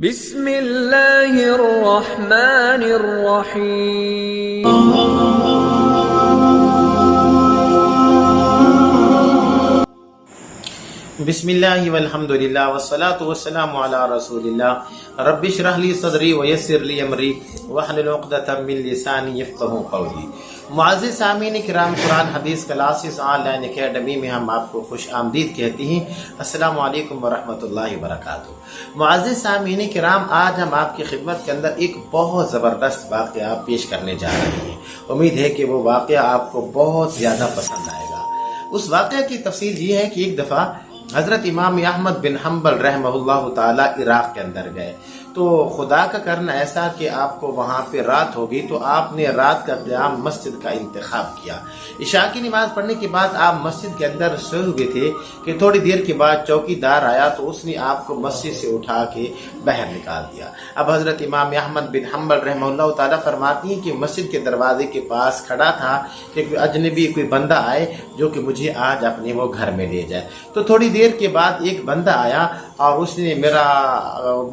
بسم اللہ الرحمن الرحیم۔ بسم اللہ والحمد للہ والصلاة والسلام علی رسول اللہ۔ رب اشرح لی صدری ویسر لی امری واحلل عقدۃ من لسانی یفقہوا قولی۔ معزز سامعین کرام، قرآن حدیث کلاسز آن لائن اکیڈمی میں ہم آپ کو خوش آمدید کہتے ہیں۔ السلام علیکم ورحمۃ اللہ وبرکاتہ۔ معزز سامعین کرام، آج ہم آپ کی خدمت کے اندر ایک بہت زبردست واقعہ پیش کرنے جا رہے ہیں۔ امید ہے کہ وہ واقعہ آپ کو بہت زیادہ پسند آئے گا۔ اس واقعہ کی تفصیل یہ ہے کہ ایک دفعہ حضرت امام احمد بن حنبل رحمہ اللہ تعالی عراق کے اندر گئے، تو خدا کا کرنا ایسا کہ آپ کو وہاں پہ رات ہوگی، تو آپ نے رات کا قیام مسجد کا انتخاب کیا۔ عشاء کی نماز پڑھنے کے بعد آپ مسجد کے اندر سوئے ہوئے تھے کہ تھوڑی دیر کے بعد چوکی دار آیا، تو اس نے آپ کو مسجد سے اٹھا کے باہر نکال دیا۔ اب حضرت امام احمد بن حنبل رحمہ اللہ تعالیٰ فرماتی ہیں کہ مسجد کے دروازے کے پاس کھڑا تھا کہ کوئی اجنبی کوئی بندہ آئے جو کہ مجھے آج اپنے وہ گھر میں لے جائے۔ تو تھوڑی دیر کے بعد ایک بندہ آیا اور اس نے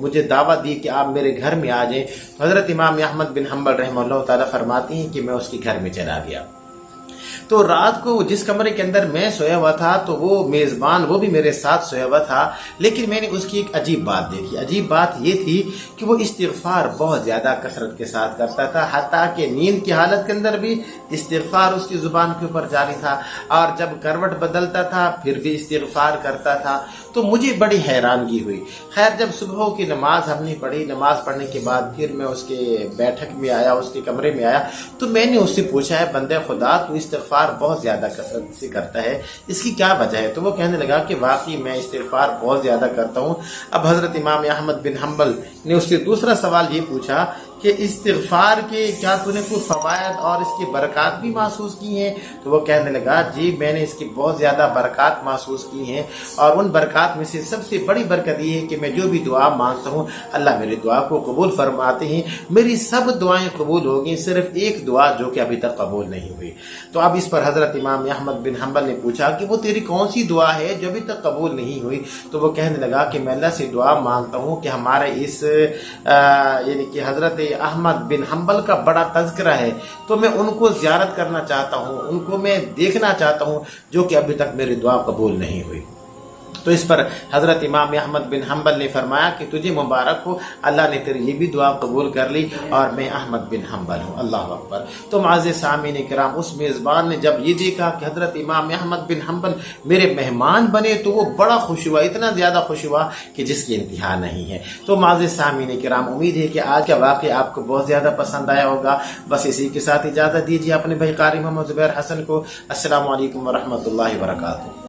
مجھے دعوت دی کہ آپ میرے گھر میں آ جائیں۔ حضرت امام احمد بن حنبل رحمہ اللہ تعالیٰ فرماتی ہیں کہ میں اس کے گھر میں چلا گیا۔ تو رات کو جس کمرے کے اندر میں سویا ہوا تھا، تو وہ میزبان وہ بھی میرے ساتھ سویا ہوا تھا، لیکن میں نے اس کی ایک عجیب بات دیکھی۔ عجیب بات یہ تھی کہ وہ استغفار بہت زیادہ کثرت کے ساتھ کرتا تھا، حتیٰ کہ نیند کی حالت کے اندر بھی استغفار اس کی زبان کے اوپر جاری تھا، اور جب کروٹ بدلتا تھا پھر بھی استغفار کرتا تھا۔ تو مجھے بڑی حیرانگی ہوئی۔ خیر، جب صبح کی نماز ہم نے پڑھی، نماز پڑھنے کے بعد پھر میں اس کے بیٹھک میں آیا، اس کے کمرے میں آیا، تو میں نے اس سے پوچھا، ہے بندے خدا تو استغفار بہت زیادہ کثرت سے کرتا ہے، اس کی کیا وجہ ہے؟ تو وہ کہنے لگا کہ واقعی میں استغفار بہت زیادہ کرتا ہوں۔ اب حضرت امام احمد بن حنبل نے اس سے دوسرا سوال یہ پوچھا کہ استغفار کے کیا تو نے کوئی فوائد اور اس کی برکات بھی محسوس کی ہیں؟ تو وہ کہنے لگا، جی میں نے اس کی بہت زیادہ برکات محسوس کی ہیں، اور ان برکات میں سے سب سے بڑی برکت یہ ہے کہ میں جو بھی دعا مانگتا ہوں اللہ میری دعا کو قبول فرماتے ہیں۔ میری سب دعائیں قبول ہوگی، صرف ایک دعا جو کہ ابھی تک قبول نہیں ہوئی۔ تو اب اس پر حضرت امام احمد بن حنبل نے پوچھا کہ وہ تیری کون سی دعا ہے جو ابھی تک قبول نہیں ہوئی؟ تو وہ کہنے لگا کہ میں اللہ سے دعا مانگتا ہوں کہ ہمارے اس یعنی کہ حضرت احمد بن حنبل کا بڑا تذکرہ ہے، تو میں ان کو زیارت کرنا چاہتا ہوں، ان کو میں دیکھنا چاہتا ہوں، جو کہ ابھی تک میری دعا قبول نہیں ہوئی۔ تو اس پر حضرت امام احمد بن حنبل نے فرمایا کہ تجھے مبارک ہو، اللہ نے تیری یہ بھی دعا قبول کر لی، اور میں احمد بن حنبل ہوں۔ اللہ اکبر۔ تو معزز سامعین کرام، اس میزبان نے جب یہ دیکھا کہ حضرت امام احمد بن حنبل میرے مہمان بنے، تو وہ بڑا خوش ہوا، اتنا زیادہ خوش ہوا کہ جس کی انتہا نہیں ہے۔ تو معزز سامعین کرام، امید ہے کہ آج کا واقعہ آپ کو بہت زیادہ پسند آیا ہوگا۔ بس اسی کے ساتھ اجازت دیجیے اپنے بھائی قاری محمد زبیر حسن کو۔ السلام علیکم ورحمۃ اللہ وبرکاتہ۔